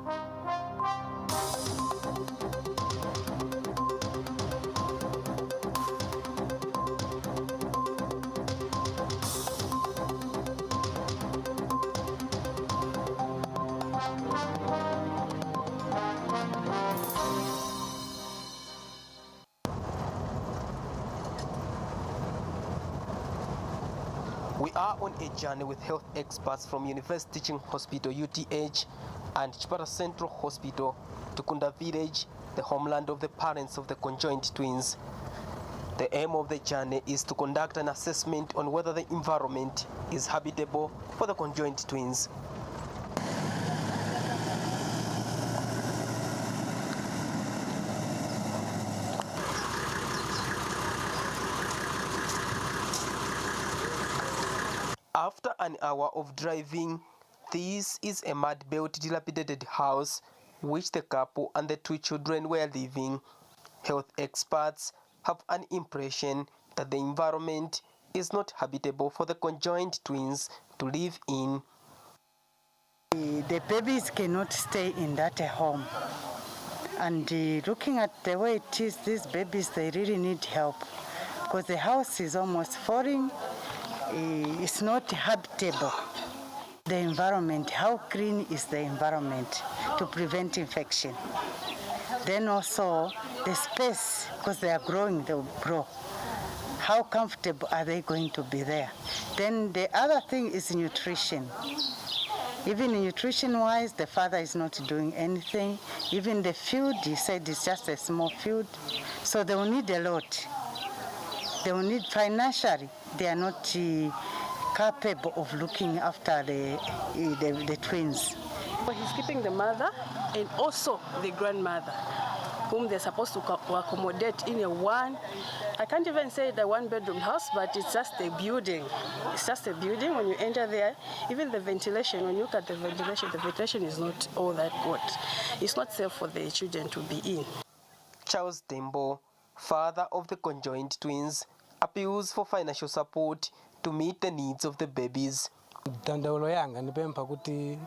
We are on a journey with health experts from University Teaching Hospital UTH and Chipata Central Hospital to Kunda Village, the homeland of the parents of the conjoined twins. The aim of the journey is to conduct an assessment on whether the environment is habitable for the conjoined twins. After an hour of driving, this is a mud-built, dilapidated house which the couple and the two children were living. Health experts have an impression that the environment is not habitable for the conjoined twins to live in. The babies cannot stay in that home. And looking at the way it is, these babies, they really need help because the house is almost falling. It's not habitable. The environment, how clean is the environment to prevent infection? Then also the space, because they are growing, they will grow. How comfortable are they going to be there? Then the other thing is nutrition. Even nutrition-wise, the father is not doing anything. Even the food, he said it's just a small food. So they will need a lot. They will need financially. They are not capable of looking after the twins. He's keeping the mother and also the grandmother, whom they're supposed to accommodate in a one, I can't even say the one-bedroom house, but it's just a building. It's just a building. When you enter there, even the ventilation, when you look at the ventilation is not all that good. It's not safe for the children to be in. Charles Dembo, father of the conjoined twins, appeals for financial support to meet the needs of the babies. Tandaulo yanga nipempa kuti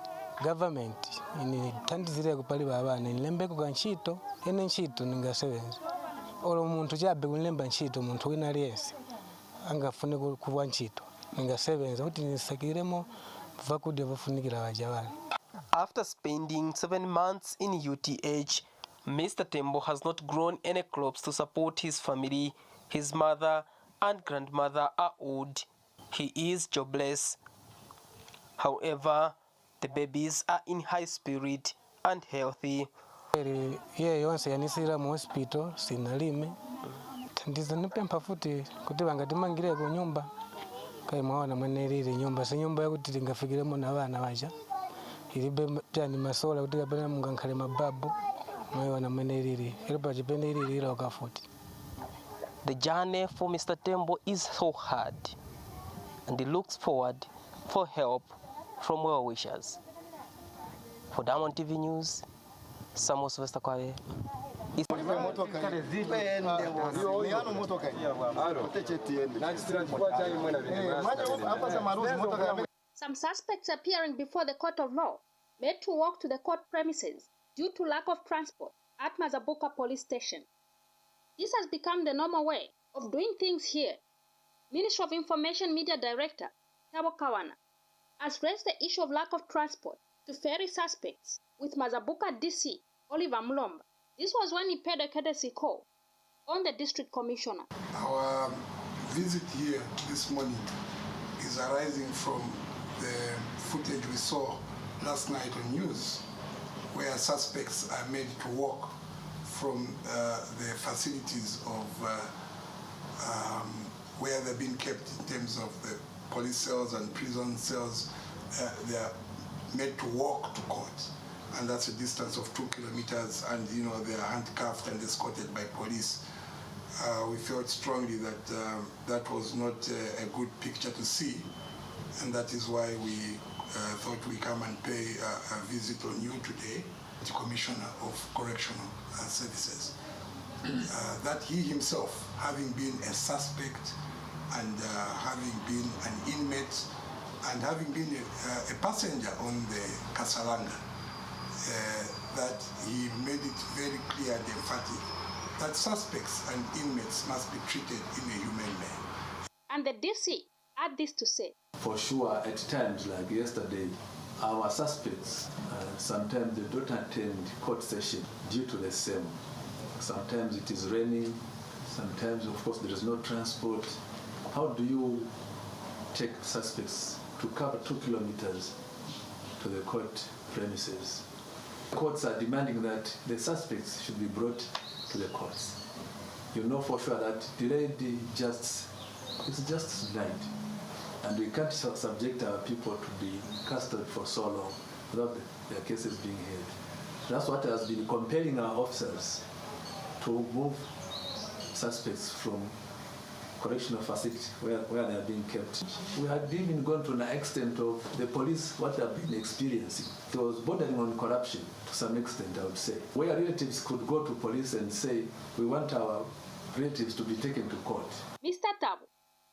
government inithandizire kupali babana nilembeko ka ntchito ene ntchito ningasebenza olo munthu chabe kulemba ntchito munthu wina aliyense angafune kuwa ntchito ningasebenza kuti nisakiremo vakudya vafunikira vajavana. After spending 7 months in UTH, Mr. Tembo has not grown any crops to support his family. His mother and grandmother are old. He is jobless. However, the babies are in high spirit and healthy. Ye yonse yanisira mu hospital sinalime. Tandiza nipempa futi kuti bangatimangire ku nyumba. Kai mwaona mwene riri nyumba se nyumba yakuti tingafikiremo na bana baja. Ilibe byani masola kuti kapena mungankhale mababu. Mwaona mwene riri. Ilipa chipene riri ila okafuti. The journey for Mr. Tembo is so hard, and he looks forward for help from well wishers. For Diamond TV News, Samuel Sylvester Kwawe. Some suspects appearing before the court of law made to walk to the court premises due to lack of transport at Mazabuka police station. This has become the normal way of doing things here. Ministry of Information Media Director Tabo Kawana has raised the issue of lack of transport to ferry suspects with Mazabuka DC Oliver Mlomba. This was when he paid a courtesy call on the district commissioner. Our visit here this morning is arising from the footage we saw last night on news, where suspects are made to walk from the facilities of where they're being kept in terms of the police cells and prison cells. They are made to walk to court, and that's a distance of 2 kilometers, and you know they are handcuffed and escorted by police. We felt strongly that that was not a good picture to see, and that is why we thought we come and pay a visit on you today, the Commissioner of Correctional Services. That he himself, having been a suspect and having been an inmate and having been a passenger on the Kasaranga, that he made it very clear and emphatic that suspects and inmates must be treated in a humane manner. And the DC had this to say. For sure, at times like yesterday, our suspects, sometimes they don't attend court session due to the same. Sometimes it is raining, sometimes of course there is no transport. How do you take suspects to cover 2 kilometers to the court premises? Courts are demanding that the suspects should be brought to the courts. You know for sure that delayed justice is just denied. And we can't subject our people to be custodied for so long without their cases being heard. That's what has been compelling our officers to move suspects from correctional facility where they are being kept. We had even gone to an extent of the police, what they have been experiencing. It was bordering on corruption to some extent, I would say, where relatives could go to police and say, we want our relatives to be taken to court. Mr. Tabu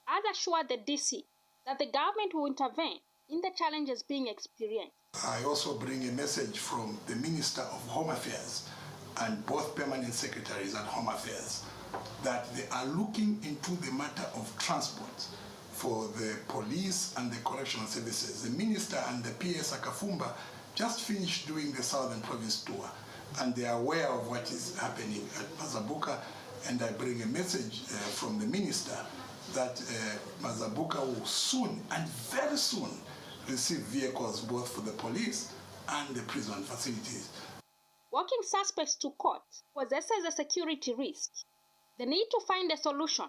has assured the DC that the government will intervene in the challenges being experienced. I also bring a message from the Minister of Home Affairs and both permanent secretaries at Home Affairs that they are looking into the matter of transport for the police and the correctional services. The Minister and the PS Akafumba just finished doing the Southern Province tour, and they are aware of what is happening at Mazabuka, and I bring a message from the Minister that Mazabuka will soon, and very soon, receive vehicles both for the police and the prison facilities. Walking suspects to court possesses a security risk. The need to find a solution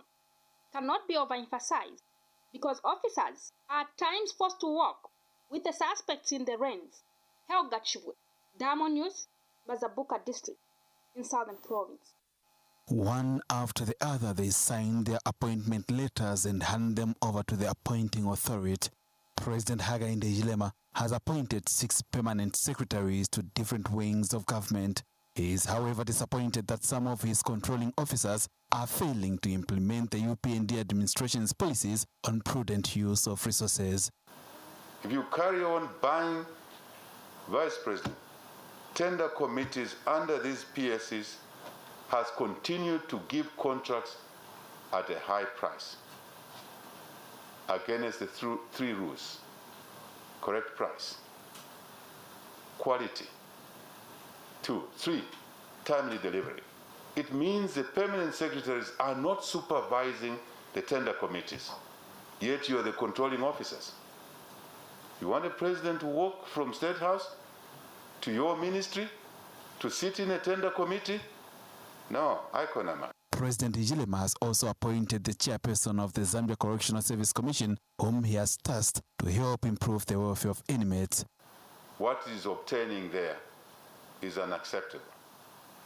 cannot be overemphasized because officers are at times forced to walk with the suspects in the reins. Helga Chibwe, Diamond News, Mazabuka District in Southern Province. One after the other, they sign their appointment letters and hand them over to the appointing authority. President Hakainde Hichilema has appointed 6 permanent secretaries to different wings of government. He is, however, disappointed that some of his controlling officers are failing to implement the UPND administration's policies on prudent use of resources. If you carry on buying vice president, tender committees under these PSCs has continued to give contracts at a high price against the 3 rules: correct price, quality, 2, 3, timely delivery. It means the permanent secretaries are not supervising the tender committees, yet you are the controlling officers. You want a president to walk from State House to your ministry to sit in a tender committee? No, I cannot. President Hichilema has also appointed the chairperson of the Zambia Correctional Service Commission, whom he has tasked to help improve the welfare of inmates. What is obtaining there is unacceptable.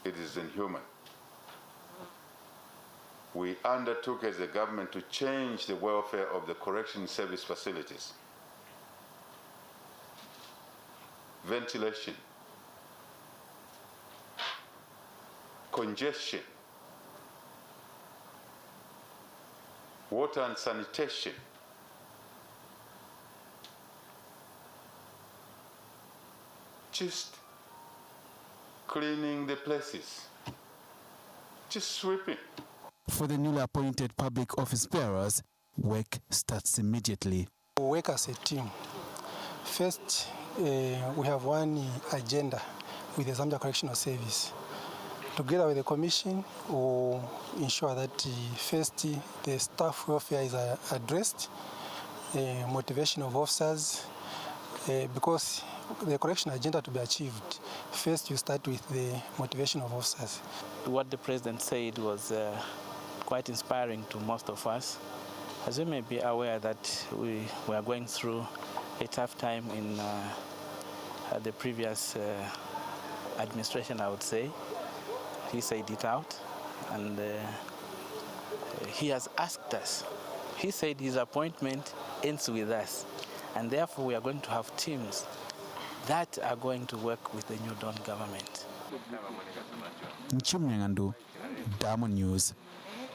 It is inhuman. We undertook as a government to change the welfare of the correction service facilities. Ventilation, congestion, water and sanitation, just cleaning the places, just sweeping. For the newly appointed public office bearers, work starts immediately. We work as a team. First, we have one agenda with the Zambia Correctional Service. Together with the Commission, we ensure that first the staff welfare is addressed, motivation of officers, because the correction agenda to be achieved, first you start with the motivation of officers. What the President said was quite inspiring to most of us. As you may be aware that we are going through a tough time in the previous administration, I would say. He said it out, and he has asked us. He said his appointment ends with us, and therefore we are going to have teams that are going to work with the New Dawn government. Nchumnyangandu, Diamond News.